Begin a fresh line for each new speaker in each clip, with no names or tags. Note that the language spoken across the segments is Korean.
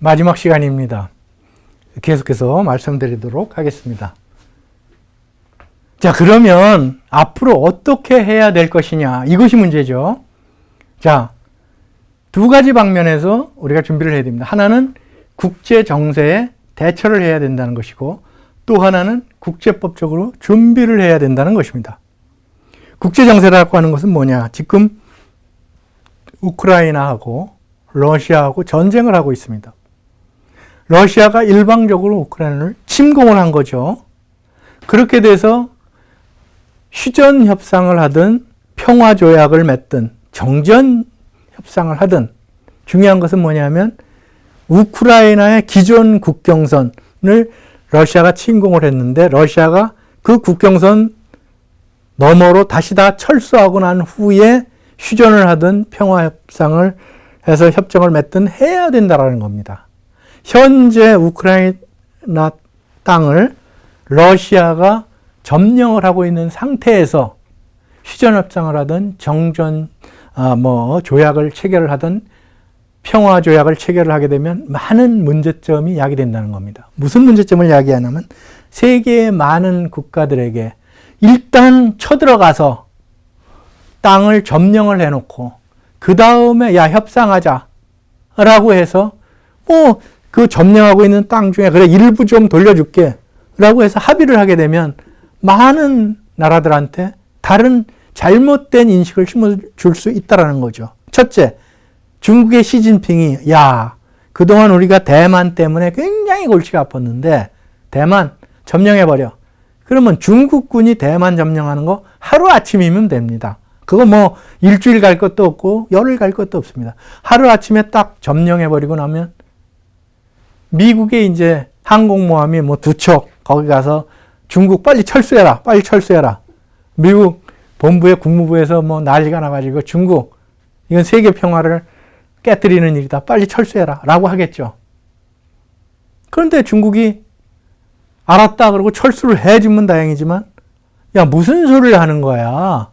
마지막 시간입니다. 계속해서 말씀드리도록 하겠습니다. 자, 그러면 앞으로 어떻게 해야 될 것이냐, 이것이 문제죠. 자, 두 가지 방면에서 우리가 준비를 해야 됩니다. 하나는 국제 정세에 대처를 해야 된다는 것이고, 또 하나는 국제법적으로 준비를 해야 된다는 것입니다. 국제 정세라고 하는 것은 뭐냐? 지금 우크라이나하고 러시아하고 전쟁을 하고 있습니다. 러시아가 일방적으로 우크라이나를 침공을 한 거죠. 그렇게 돼서 휴전 협상을 하든 평화 조약을 맺든 정전 협상을 하든 중요한 것은 뭐냐면 우크라이나의 기존 국경선을 러시아가 침공을 했는데 러시아가 그 국경선 너머로 다시 다 철수하고 난 후에 휴전을 하든 평화 협상을 해서 협정을 맺든 해야 된다는 겁니다. 현재 우크라이나 땅을 러시아가 점령을 하고 있는 상태에서 휴전협상을 하든 정전 조약을 체결을 하든 평화 조약을 체결을 하게 되면 많은 문제점이 야기된다는 겁니다. 무슨 문제점을 야기하냐면 세계의 많은 국가들에게 일단 쳐들어가서 땅을 점령을 해놓고 그 다음에 야 협상하자 라고 해서 그 점령하고 있는 땅 중에 그래 일부 좀 돌려줄게 라고 해서 합의를 하게 되면 많은 나라들한테 다른 잘못된 인식을 심어줄 수 있다는 거죠. 첫째, 중국의 시진핑이 야 그동안 우리가 대만 때문에 굉장히 골치가 아팠는데 대만 점령해버려. 그러면 중국군이 대만 점령하는 거 하루아침이면 됩니다. 그거 일주일 갈 것도 없고 열흘 갈 것도 없습니다. 하루아침에 딱 점령해버리고 나면 미국의 이제 항공모함이 두 척 거기 가서 중국 빨리 철수해라. 빨리 철수해라. 미국 본부의 국무부에서 난리가 나가지고 중국 이건 세계 평화를 깨뜨리는 일이다. 빨리 철수해라. 라고 하겠죠. 그런데 중국이 알았다 그러고 철수를 해주면 다행이지만 야 무슨 소리를 하는 거야.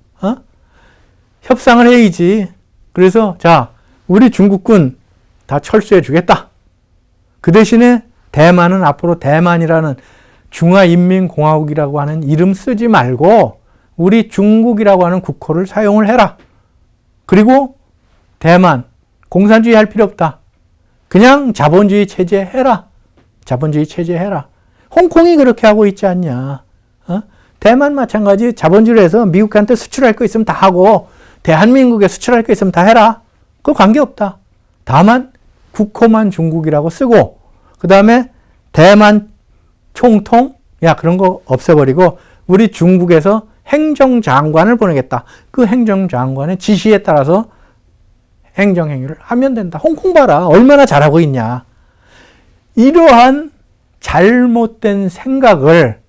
협상을 해야지. 그래서 자 우리 중국군 다 철수해 주겠다. 그 대신에 대만은 앞으로 대만이라는 중화인민공화국이라고 하는 이름 쓰지 말고 우리 중국이라고 하는 국호를 사용을 해라. 그리고 대만 공산주의 할 필요 없다. 그냥 자본주의 체제 해라. 자본주의 체제 해라. 홍콩이 그렇게 하고 있지 않냐. 대만 마찬가지 자본주의를 해서 미국한테 수출할 거 있으면 다 하고 대한민국에 수출할 거 있으면 다 해라. 그거 관계없다. 다만 국호만 중국이라고 쓰고 그 다음에 대만 총통 그런 거 없애버리고 우리 중국에서 행정장관을 보내겠다. 그 행정장관의 지시에 따라서 행정행위를 하면 된다. 홍콩 봐라. 얼마나 잘하고 있냐. 이러한 잘못된 생각을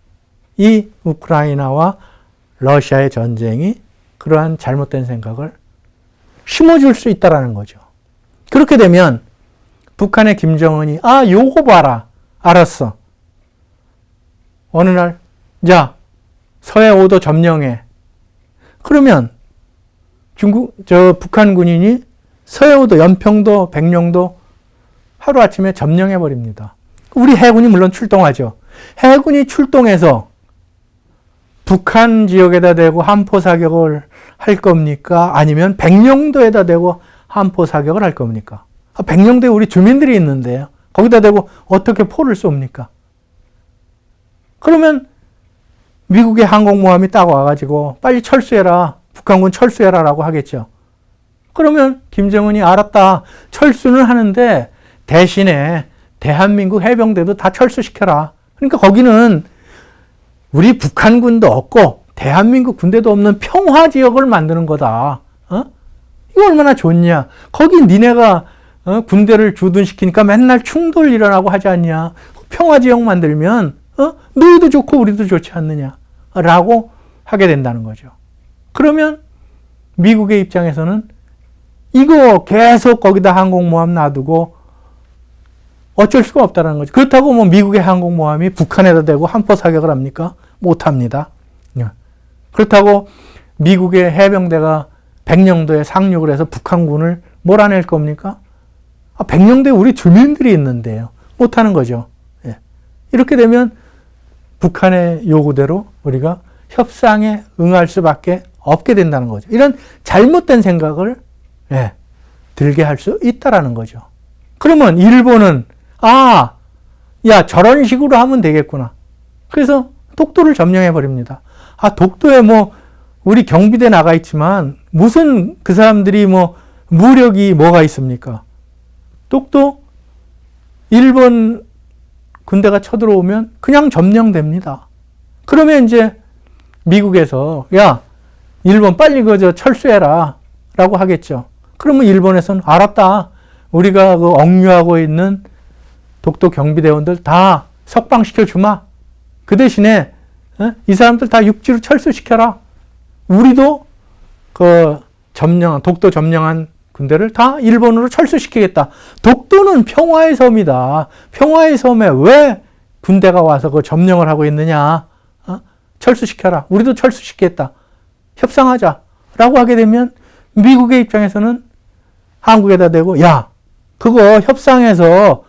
이 우크라이나와 러시아의 전쟁이 그러한 잘못된 생각을 심어줄 수 있다는 거죠. 그렇게 되면 북한의 김정은이 요거 봐라. 알았어. 어느 날 자 서해 5도 점령해. 그러면 북한 군인이 서해 5도, 연평도, 백령도 하루아침에 점령해 버립니다. 우리 해군이 물론 출동하죠. 해군이 출동해서 북한 지역에다 대고 함포 사격을 할 겁니까? 아니면 백령도에다 대고 함포 사격을 할 겁니까? 백령도에 우리 주민들이 있는데요. 거기다 대고 어떻게 포를 쏩니까? 그러면 미국의 항공모함이 딱 와가지고 빨리 철수해라. 북한군 철수해라 라고 하겠죠. 그러면 김정은이 알았다. 철수는 하는데 대신에 대한민국 해병대도 다 철수시켜라. 그러니까 거기는 우리 북한군도 없고 대한민국 군대도 없는 평화지역을 만드는 거다. 이거 얼마나 좋냐. 거기 니네가 군대를 주둔시키니까 맨날 충돌 일어나고 하지 않냐. 평화지역 만들면 너희도 좋고 우리도 좋지 않느냐 라고 하게 된다는 거죠. 그러면 미국의 입장에서는 이거 계속 거기다 항공모함 놔두고 어쩔 수가 없다는 거죠. 그렇다고 미국의 항공모함이 북한에다 대고 함포 사격을 합니까? 못합니다. 그렇다고 미국의 해병대가 백령도에 상륙을 해서 북한군을 몰아낼 겁니까? 백령도에 우리 주민들이 있는데요. 못하는 거죠. 예. 이렇게 되면 북한의 요구대로 우리가 협상에 응할 수밖에 없게 된다는 거죠. 이런 잘못된 생각을 들게 할 수 있다라는 거죠. 그러면 일본은 야 저런 식으로 하면 되겠구나. 그래서 독도를 점령해 버립니다. 독도에 뭐 우리 경비대 나가 있지만 무슨 그 사람들이 뭐 무력이 뭐가 있습니까? 독도 일본 군대가 쳐들어오면 그냥 점령됩니다. 그러면 이제 미국에서 야 일본 빨리 그저 철수해라 라고 하겠죠. 그러면 일본에서는 알았다. 우리가 그 억류하고 있는 독도 경비대원들 다 석방시켜 주마. 그 대신에 이 사람들 다 육지로 철수시켜라. 우리도 그 독도 점령한 군대를 다 일본으로 철수시키겠다. 독도는 평화의 섬이다. 평화의 섬에 왜 군대가 와서 그 점령을 하고 있느냐. 철수시켜라. 우리도 철수시키겠다. 협상하자. 라고 하게 되면 미국의 입장에서는 한국에다 대고 야 그거 협상해서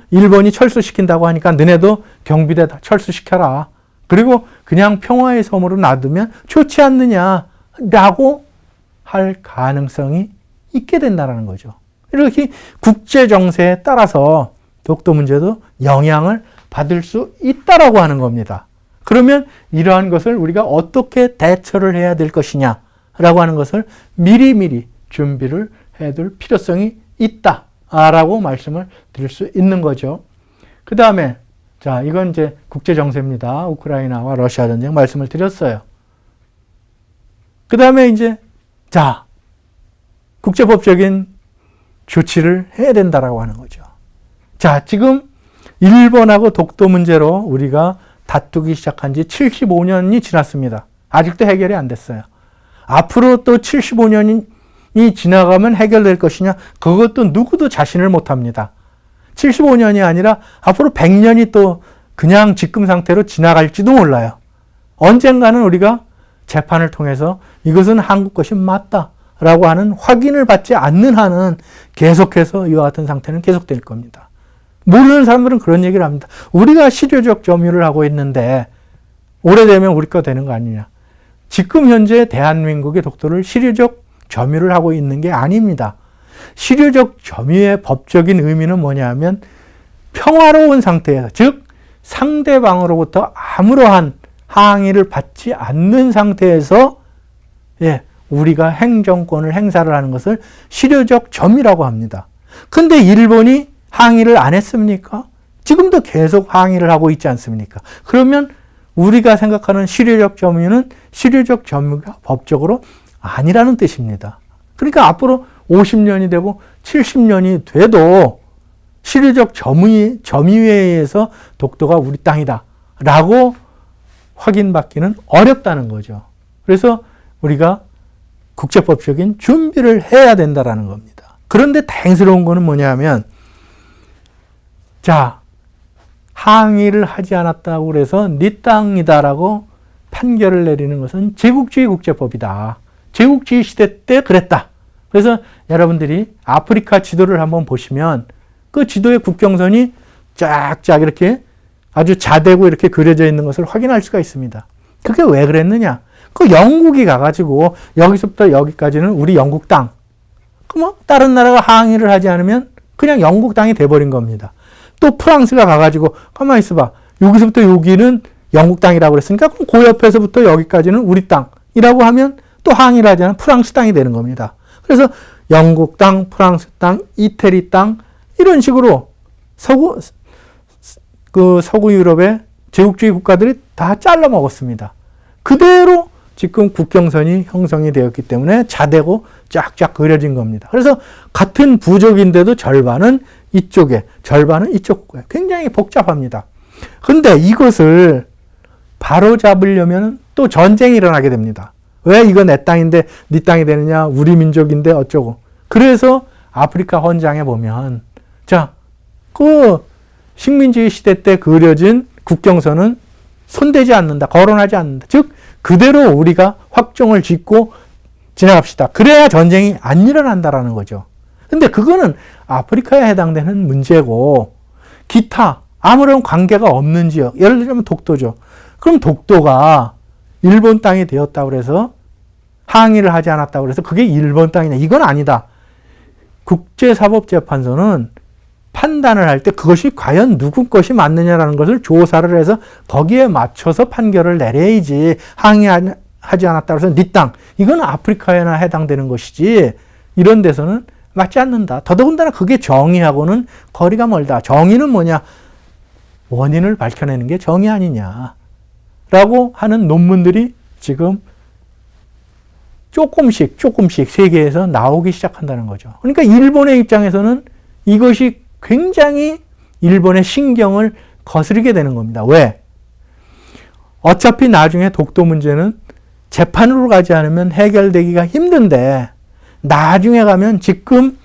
일본이 철수시킨다고 하니까 너네도 경비대 다 철수시켜라. 그리고 그냥 평화의 섬으로 놔두면 좋지 않느냐라고 할 가능성이 있게 된다는 거죠. 이렇게 국제 정세에 따라서 독도 문제도 영향을 받을 수 있다라고 하는 겁니다. 그러면 이러한 것을 우리가 어떻게 대처를 해야 될 것이냐라고 하는 것을 미리미리 준비를 해둘 필요성이 있다라고 말씀을 드릴 수 있는 거죠. 그 다음에 자 이건 이제 국제 정세입니다. 우크라이나와 러시아 전쟁 말씀을 드렸어요. 그 다음에 이제 자 국제법적인 조치를 해야 된다라고 하는 거죠. 자 지금 일본하고 독도 문제로 우리가 다투기 시작한 지 75년이 지났습니다. 아직도 해결이 안 됐어요. 앞으로 또 75년이 지나가면 해결될 것이냐? 그것도 누구도 자신을 못합니다. 75년이 아니라 앞으로 100년이 또 그냥 지금 상태로 지나갈지도 몰라요. 언젠가는 우리가 재판을 통해서 이것은 한국 것이 맞다라고 하는 확인을 받지 않는 한은 계속해서 이와 같은 상태는 계속될 겁니다. 모르는 사람들은 그런 얘기를 합니다. 우리가 실효적 점유를 하고 있는데 오래되면 우리 거 되는 거 아니냐. 지금 현재 대한민국의 독도를 실효적 점유를 하고 있는 게 아닙니다. 실효적 점유의 법적인 의미는 뭐냐면 평화로운 상태에서 즉 상대방으로부터 아무러한 항의를 받지 않는 상태에서 우리가 행정권을 행사를 하는 것을 실효적 점유라고 합니다. 근데 일본이 항의를 안 했습니까? 지금도 계속 항의를 하고 있지 않습니까? 그러면 우리가 생각하는 실효적 점유는 실효적 점유가 법적으로 아니라는 뜻입니다. 그러니까 앞으로 50년이 되고 70년이 돼도 실효적 점유에 의해서 독도가 우리 땅이다 라고 확인받기는 어렵다는 거죠. 그래서 우리가 국제법적인 준비를 해야 된다는 겁니다. 그런데 다행스러운 거는 뭐냐면 자 항의를 하지 않았다고 해서 네 땅이다라고 판결을 내리는 것은 제국주의 국제법이다. 제국주의 시대 때 그랬다. 그래서 여러분들이 아프리카 지도를 한번 보시면 그 지도의 국경선이 쫙쫙 이렇게 아주 자대고 이렇게 그려져 있는 것을 확인할 수가 있습니다. 그게 왜 그랬느냐? 그 영국이 가가지고 여기서부터 여기까지는 우리 영국 땅. 그럼 다른 나라가 항의를 하지 않으면 그냥 영국 땅이 돼버린 겁니다. 또 프랑스가 가가지고 가만히 있어봐. 여기서부터 여기는 영국 땅이라고 그랬으니까 그럼 그 옆에서부터 여기까지는 우리 땅이라고 하면 또 항의를 하지 않으면 프랑스 땅이 되는 겁니다. 그래서 영국 땅, 프랑스 땅, 이태리 땅 이런 식으로 서구 유럽의 제국주의 국가들이 다 잘라 먹었습니다. 그대로 지금 국경선이 형성이 되었기 때문에 자대고 쫙쫙 그려진 겁니다. 그래서 같은 부족인데도 절반은 이쪽에, 절반은 이쪽 국가에 굉장히 복잡합니다. 근데 이것을 바로 잡으려면 또 전쟁이 일어나게 됩니다. 왜 이거 내 땅인데 네 땅이 되느냐, 우리 민족인데 어쩌고. 그래서 아프리카 헌장에 보면 자, 그 식민지 시대 때 그려진 국경선은 손대지 않는다, 거론하지 않는다. 즉 그대로 우리가 확정을 짓고 지나갑시다. 그래야 전쟁이 안 일어난다라는 거죠. 근데 그거는 아프리카에 해당되는 문제고 기타 아무런 관계가 없는 지역, 예를 들면 독도죠. 그럼 독도가 일본 땅이 되었다고 그래서 항의를 하지 않았다고 그래서 그게 일본 땅이냐? 이건 아니다. 국제사법재판소는 판단을 할 때 그것이 과연 누구 것이 맞느냐라는 것을 조사를 해서 거기에 맞춰서 판결을 내려야지, 항의하지 않았다고 해서 네 땅, 이건 아프리카에나 해당되는 것이지 이런 데서는 맞지 않는다. 더더군다나 그게 정의하고는 거리가 멀다. 정의는 뭐냐? 원인을 밝혀내는 게 정의 아니냐 라고 하는 논문들이 지금 조금씩 세계에서 나오기 시작한다는 거죠. 그러니까 일본의 입장에서는 이것이 굉장히 일본의 신경을 거스르게 되는 겁니다. 왜? 어차피 나중에 독도 문제는 재판으로 가지 않으면 해결되기가 힘든데 나중에 가면 지금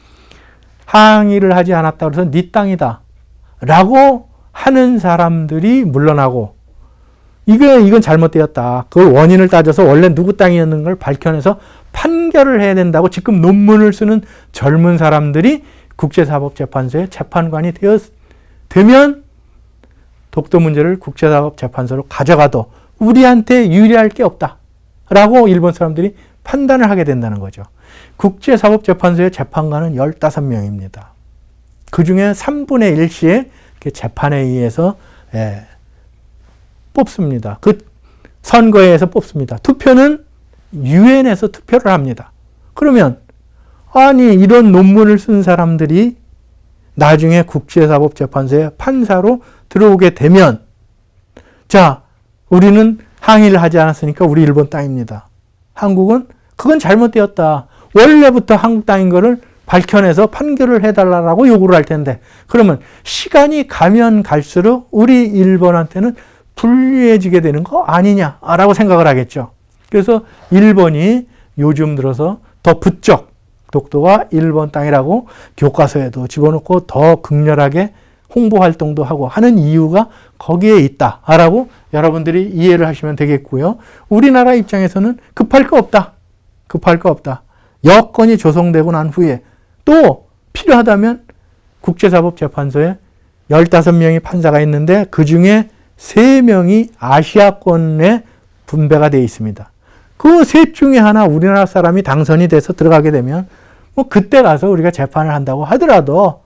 항의를 하지 않았다고 해서 네 땅이다 라고 하는 사람들이 물러나고 이건 잘못되었다. 그걸 원인을 따져서 원래 누구 땅이었는 걸 밝혀내서 판결을 해야 된다고 지금 논문을 쓰는 젊은 사람들이 국제사법재판소의 재판관이 되면 독도 문제를 국제사법재판소로 가져가도 우리한테 유리할 게 없다 라고 일본 사람들이 판단을 하게 된다는 거죠. 국제사법재판소의 재판관은 15명입니다. 그 중에 3분의 1씩 재판에 의해서 뽑습니다. 그 선거에 의해서 뽑습니다. 투표는 유엔에서 투표를 합니다. 그러면 아니 이런 논문을 쓴 사람들이 나중에 국제사법재판소의 판사로 들어오게 되면 자, 우리는 항의를 하지 않았으니까 우리 일본 땅입니다. 한국은 그건 잘못되었다. 원래부터 한국 땅인 거를 밝혀내서 판결을 해달라고 요구를 할 텐데 그러면 시간이 가면 갈수록 우리 일본한테는 불리해지게 되는 거 아니냐라고 생각을 하겠죠. 그래서 일본이 요즘 들어서 더 부쩍 독도가 일본 땅이라고 교과서에도 집어넣고 더 극렬하게 홍보 활동도 하고 하는 이유가 거기에 있다라고 여러분들이 이해를 하시면 되겠고요. 우리나라 입장에서는 급할 거 없다. 급할 거 없다. 여건이 조성되고 난 후에 또 필요하다면 국제사법재판소에 15명의 판사가 있는데 그중에 3명이 아시아권에 분배가 되어 있습니다. 그 셋 중에 하나 우리나라 사람이 당선이 돼서 들어가게 되면 뭐 그때 가서 우리가 재판을 한다고 하더라도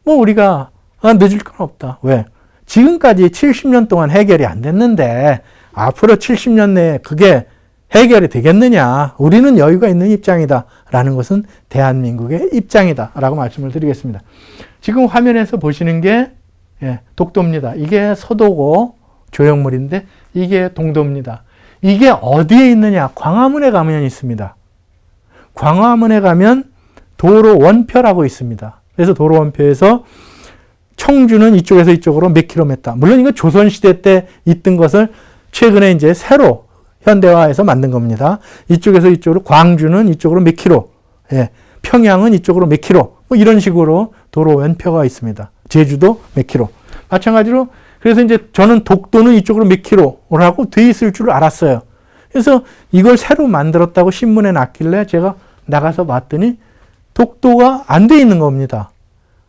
뭐 우리가 늦을 건 없다. 왜? 지금까지 70년 동안 해결이 안 됐는데 앞으로 70년 내에 그게 해결이 되겠느냐. 우리는 여유가 있는 입장이다. 라는 것은 대한민국의 입장이다. 라고 말씀을 드리겠습니다. 지금 화면에서 보시는 게 독도입니다. 이게 서도고 조형물인데 이게 동도입니다. 이게 어디에 있느냐? 광화문에 가면 있습니다. 광화문에 가면 도로 원표라고 있습니다. 그래서 도로 원표에서 청주는 이쪽에서 이쪽으로 몇 킬로미터. 물론 이거 조선시대 때 있던 것을 최근에 이제 새로 현대화해서 만든 겁니다. 이쪽에서 이쪽으로 광주는 이쪽으로 몇 킬로. 평양은 이쪽으로 몇 킬로. 뭐 이런 식으로 도로 원표가 있습니다. 제주도 몇 킬로. 마찬가지로 그래서 이제 저는 독도는 이쪽으로 몇 킬로라고 돼 있을 줄 알았어요. 그래서 이걸 새로 만들었다고 신문에 났길래 제가 나가서 봤더니 독도가 안 돼 있는 겁니다.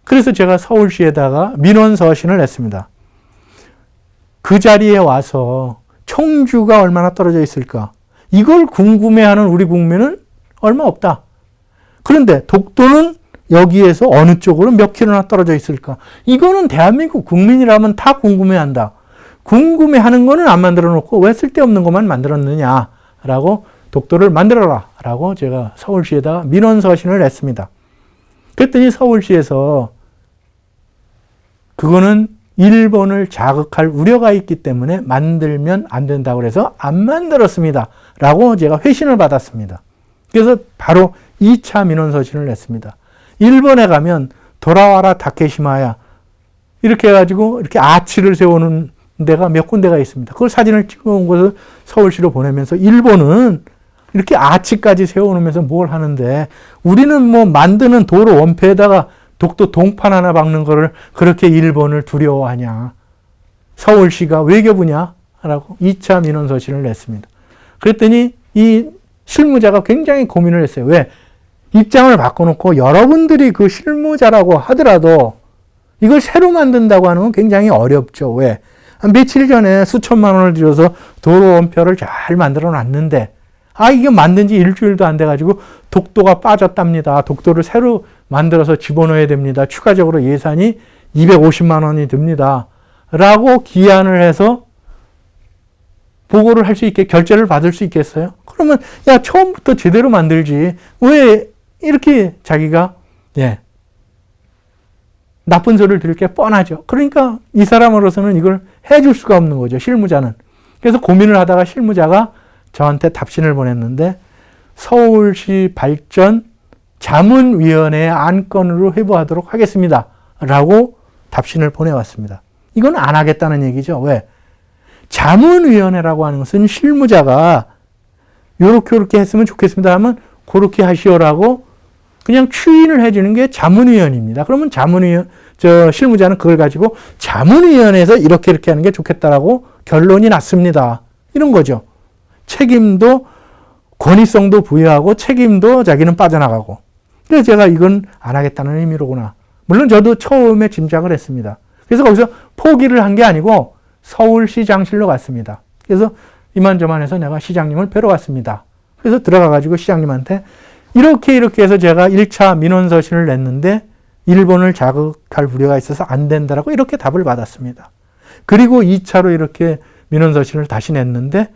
그래서 제가 서울시에다가 민원 서신을 냈습니다. 그 자리에 와서 청주가 얼마나 떨어져 있을까? 이걸 궁금해하는 우리 국민은 얼마 없다. 그런데 독도는 여기에서 어느 쪽으로 몇 킬로나 떨어져 있을까? 이거는 대한민국 국민이라면 다 궁금해한다. 궁금해하는 거는 안 만들어 놓고 왜 쓸데없는 것만 만들었느냐라고 독도를 만들어라 라고 제가 서울시에다 민원 서신을 냈습니다. 그랬더니 서울시에서 그거는 일본을 자극할 우려가 있기 때문에 만들면 안 된다고 해서 안 만들었습니다. 라고 제가 회신을 받았습니다. 그래서 바로 2차 민원 서신을 냈습니다. 일본에 가면 돌아와라 다케시마야 이렇게 해가지고 이렇게 아치를 세우는 데가 몇 군데가 있습니다. 그걸 사진을 찍어온 것을 서울시로 보내면서 일본은 이렇게 아치까지 세워놓으면서 뭘 하는데 우리는 뭐 만드는 도로 원표에다가 독도 동판 하나 박는 거를 그렇게 일본을 두려워하냐. 서울시가 외교부냐? 라고 2차 민원 서신을 냈습니다. 그랬더니 이 실무자가 굉장히 고민을 했어요. 왜? 입장을 바꿔놓고 여러분들이 그 실무자라고 하더라도 이걸 새로 만든다고 하는 건 굉장히 어렵죠. 왜? 며칠 전에 수천만 원을 들여서 도로 원표를 잘 만들어 놨는데 이게 만든 지 일주일도 안 돼가지고 독도가 빠졌답니다. 독도를 새로 만들어서 집어넣어야 됩니다. 추가적으로 예산이 250만 원이 듭니다. 라고 기한을 해서 보고를 할 수 있게 결제를 받을 수 있겠어요? 그러면 처음부터 제대로 만들지 왜 이렇게 자기가 나쁜 소리를 들을 게 뻔하죠. 그러니까 이 사람으로서는 이걸 해줄 수가 없는 거죠. 실무자는. 그래서 고민을 하다가 실무자가 저한테 답신을 보냈는데 서울시 발전 자문위원회 안건으로 회부하도록 하겠습니다. 라고 답신을 보내왔습니다. 이건 안 하겠다는 얘기죠. 왜? 자문위원회라고 하는 것은 실무자가 요렇게 했으면 좋겠습니다 하면 그렇게 하시오라고 그냥 추인을 해주는 게 자문위원입니다. 그러면 실무자는 그걸 가지고 자문위원회에서 이렇게 하는 게 좋겠다라고 결론이 났습니다. 이런 거죠. 책임도 권위성도 부여하고 책임도 자기는 빠져나가고. 그래서 제가 이건 안 하겠다는 의미로구나. 물론 저도 처음에 짐작을 했습니다. 그래서 거기서 포기를 한 게 아니고 서울시장실로 갔습니다. 그래서 이만저만해서 내가 시장님을 뵈러 갔습니다. 그래서 들어가가지고 시장님한테 이렇게 해서 제가 1차 민원서신을 냈는데 일본을 자극할 우려가 있어서 안 된다라고 이렇게 답을 받았습니다. 그리고 2차로 이렇게 민원서신을 다시 냈는데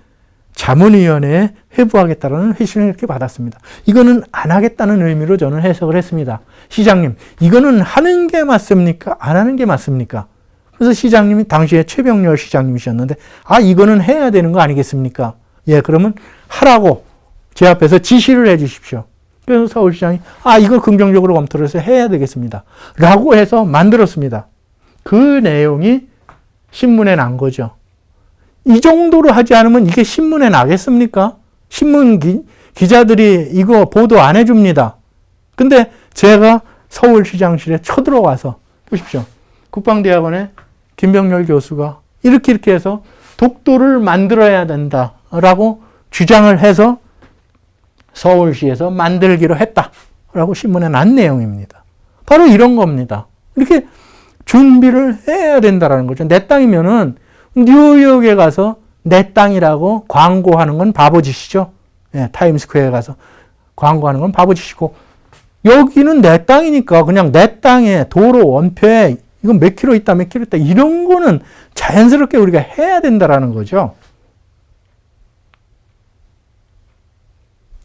자문위원회에 회부하겠다라는 회신을 이렇게 받았습니다. 이거는 안 하겠다는 의미로 저는 해석을 했습니다. 시장님, 이거는 하는 게 맞습니까? 안 하는 게 맞습니까? 그래서 시장님이 당시에 최병렬 시장님이셨는데 이거는 해야 되는 거 아니겠습니까? 그러면 하라고 제 앞에서 지시를 해 주십시오. 그래서 서울시장이 이걸 긍정적으로 검토를 해서 해야 되겠습니다. 라고 해서 만들었습니다. 그 내용이 신문에 난 거죠. 이 정도로 하지 않으면 이게 신문에 나겠습니까? 신문 기자들이 이거 보도 안 해줍니다. 근데 제가 서울시장실에 쳐들어와서 보십시오. 국방대학원에 김병렬 교수가 이렇게 해서 독도를 만들어야 된다라고 주장을 해서 서울시에서 만들기로 했다라고 신문에 난 내용입니다. 바로 이런 겁니다. 이렇게 준비를 해야 된다라는 거죠. 내 땅이면은 뉴욕에 가서 내 땅이라고 광고하는 건 바보짓이죠. 타임스퀘어에 가서 광고하는 건 바보짓이고 여기는 내 땅이니까 그냥 내 땅에 도로 원표에 이건 몇 킬로 있다 이런 거는 자연스럽게 우리가 해야 된다라는 거죠.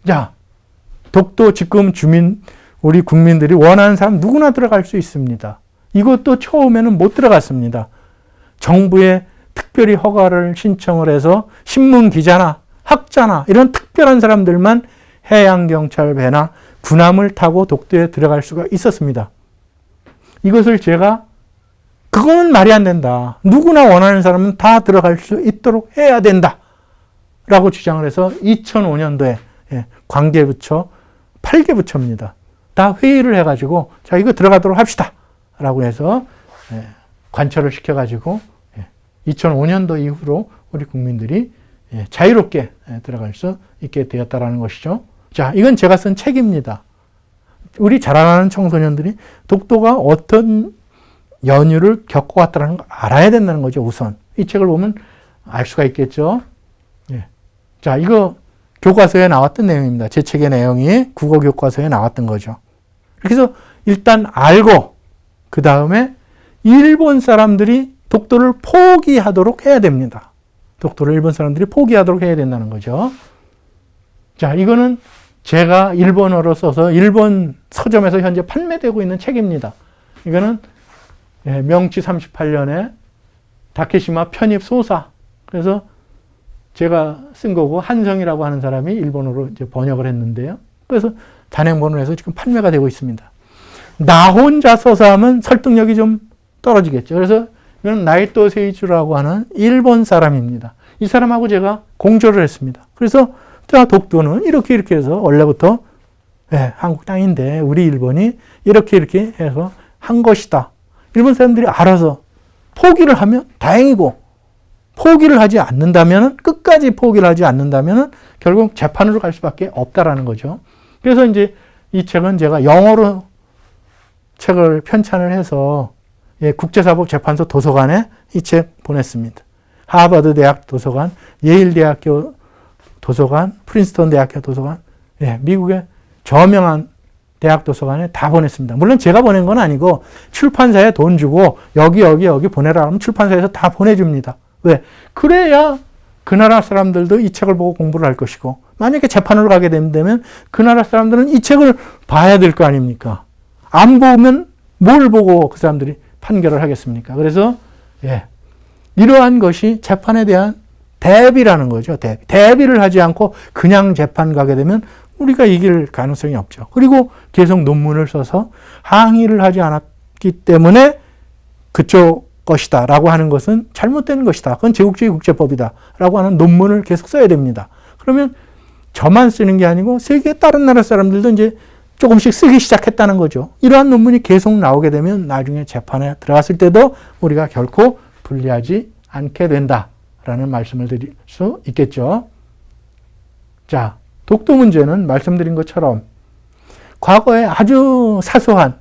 자, 독도 지금 우리 국민들이 원하는 사람 누구나 들어갈 수 있습니다. 이것도 처음에는 못 들어갔습니다. 정부에 특별히 허가를 신청을 해서 신문 기자나 학자나 이런 특별한 사람들만 해양경찰 배나 군함을 타고 독도에 들어갈 수가 있었습니다. 이것을 제가 그거는 말이 안 된다. 누구나 원하는 사람은 다 들어갈 수 있도록 해야 된다. 라고 주장을 해서 2005년도에 관계부처 8개 부처입니다. 다 회의를 해가지고 자 이거 들어가도록 합시다. 라고 해서 관철을 시켜가지고 2005년도 이후로 우리 국민들이 자유롭게 들어갈 수 있게 되었다라는 것이죠. 자, 이건 제가 쓴 책입니다. 우리 자라나는 청소년들이 독도가 어떤 연유를 겪어왔다는 걸 알아야 된다는 거죠, 우선. 이 책을 보면 알 수가 있겠죠. 자, 이거 교과서에 나왔던 내용입니다. 제 책의 내용이 국어 교과서에 나왔던 거죠. 그래서 일단 알고 그 다음에 일본 사람들이 독도를 포기하도록 해야 됩니다. 독도를 일본 사람들이 포기하도록 해야 된다는 거죠. 자, 이거는 제가 일본어로 써서 일본 서점에서 현재 판매되고 있는 책입니다. 이거는 명치 38년에 다케시마 편입 소사. 그래서 제가 쓴 거고 한성이라고 하는 사람이 일본어로 이제 번역을 했는데요. 그래서 단행본을 해서 지금 판매가 되고 있습니다. 나 혼자 써서 하면 설득력이 좀 떨어지겠죠. 그래서 이건 나이토 세이주라고 하는 일본 사람입니다. 이 사람하고 제가 공조를 했습니다. 그래서 독도는 이렇게 해서 원래부터 한국 땅인데 우리 일본이 이렇게 해서 한 것이다. 일본 사람들이 알아서 포기를 하면 다행이고 포기를 하지 않는다면, 끝까지 포기를 하지 않는다면 결국 재판으로 갈 수밖에 없다라는 거죠. 그래서 이제 이 책은 제가 영어로 책을 편찬을 해서 국제사법재판소 도서관에 이 책 보냈습니다. 하버드 대학 도서관, 예일 대학교 도서관, 프린스턴 대학교 도서관, 미국의 저명한 대학 도서관에 다 보냈습니다. 물론 제가 보낸 건 아니고 출판사에 돈 주고 여기 보내라 하면 출판사에서 다 보내줍니다. 왜? 그래야 그 나라 사람들도 이 책을 보고 공부를 할 것이고, 만약에 재판으로 가게 되면 그 나라 사람들은 이 책을 봐야 될 거 아닙니까? 안 보면 뭘 보고 그 사람들이 판결을 하겠습니까? 그래서 이러한 것이 재판에 대한 대비라는 거죠. 대비를 하지 않고 그냥 재판 가게 되면 우리가 이길 가능성이 없죠. 그리고 계속 논문을 써서 항의를 하지 않았기 때문에 그쪽 것이다 라고 하는 것은 잘못된 것이다. 그건 제국주의 국제법이다 라고 하는 논문을 계속 써야 됩니다. 그러면 저만 쓰는 게 아니고 세계 다른 나라 사람들도 이제 조금씩 쓰기 시작했다는 거죠. 이러한 논문이 계속 나오게 되면 나중에 재판에 들어갔을 때도 우리가 결코 불리하지 않게 된다라는 말씀을 드릴 수 있겠죠. 자, 독도 문제는 말씀드린 것처럼 과거에 아주 사소한,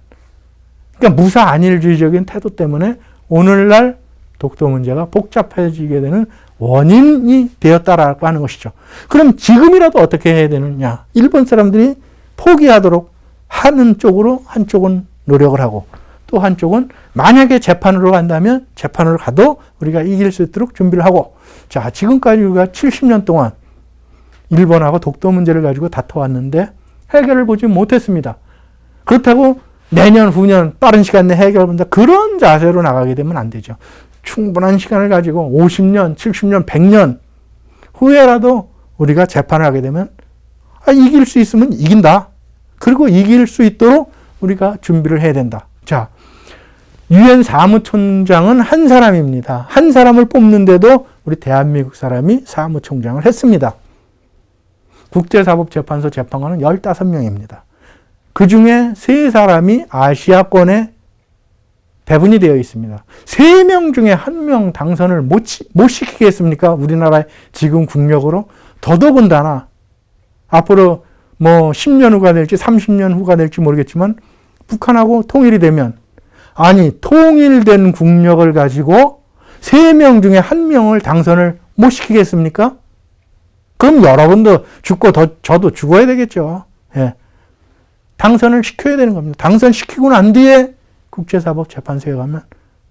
그러니까 무사 안일주의적인 태도 때문에 오늘날 독도 문제가 복잡해지게 되는 원인이 되었다라고 하는 것이죠. 그럼 지금이라도 어떻게 해야 되느냐? 일본 사람들이 포기하도록 하는 쪽으로 한쪽은 노력을 하고, 또 한쪽은 만약에 재판으로 간다면 재판으로 가도 우리가 이길 수 있도록 준비를 하고, 자, 지금까지 우리가 70년 동안 일본하고 독도 문제를 가지고 다퉈왔는데 해결을 보지 못했습니다. 그렇다고 내년, 후년 빠른 시간 내에 해결을 본다, 그런 자세로 나가게 되면 안 되죠. 충분한 시간을 가지고 50년, 70년, 100년 후에라도 우리가 재판을 하게 되면 이길 수 있으면 이긴다. 그리고 이길 수 있도록 우리가 준비를 해야 된다. 자, 유엔 사무총장은 한 사람입니다. 한 사람을 뽑는데도 우리 대한민국 사람이 사무총장을 했습니다. 국제사법재판소 재판관은 15명입니다. 그 중에 3사람이 아시아권에 배분이 되어 있습니다. 3명 중에 1명 당선을 못 시키겠습니까? 우리나라의 지금 국력으로. 더더군다나 앞으로 10년 후가 될지 30년 후가 될지 모르겠지만 북한하고 통일이 되면, 아니 통일된 국력을 가지고 3명 중에 1명을 당선을 못 시키겠습니까? 그럼 여러분도 죽고 저도 죽어야 되겠죠. 당선을 시켜야 되는 겁니다. 당선시키고 난 뒤에 국제사법재판소에 가면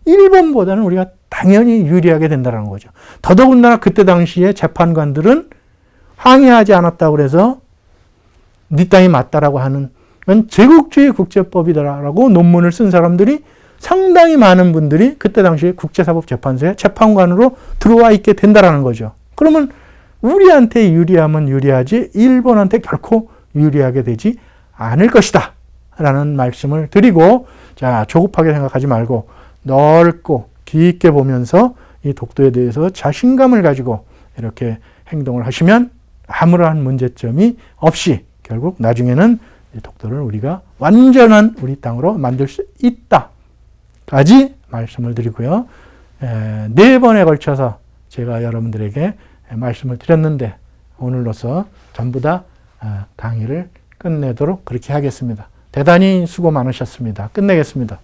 일본보다는 우리가 당연히 유리하게 된다는 거죠. 더더군다나 그때 당시에 재판관들은 항의하지 않았다고 해서 네 땅이 맞다라고 하는 건 제국주의 국제법이다라고 논문을 쓴 사람들이 상당히 많은 분들이 그때 당시에 국제사법재판소에 재판관으로 들어와 있게 된다라는 거죠. 그러면 우리한테 유리하면 유리하지 일본한테 결코 유리하게 되지 않을 것이다 라는 말씀을 드리고, 자, 조급하게 생각하지 말고 넓고 깊게 보면서 이 독도에 대해서 자신감을 가지고 이렇게 행동을 하시면 아무런 문제점이 없이 결국 나중에는 독도를 우리가 완전한 우리 땅으로 만들 수 있다까지 말씀을 드리고요. 4번에 걸쳐서 제가 여러분들에게 말씀을 드렸는데 오늘로서 전부 다 강의를 끝내도록 그렇게 하겠습니다. 대단히 수고 많으셨습니다. 끝내겠습니다.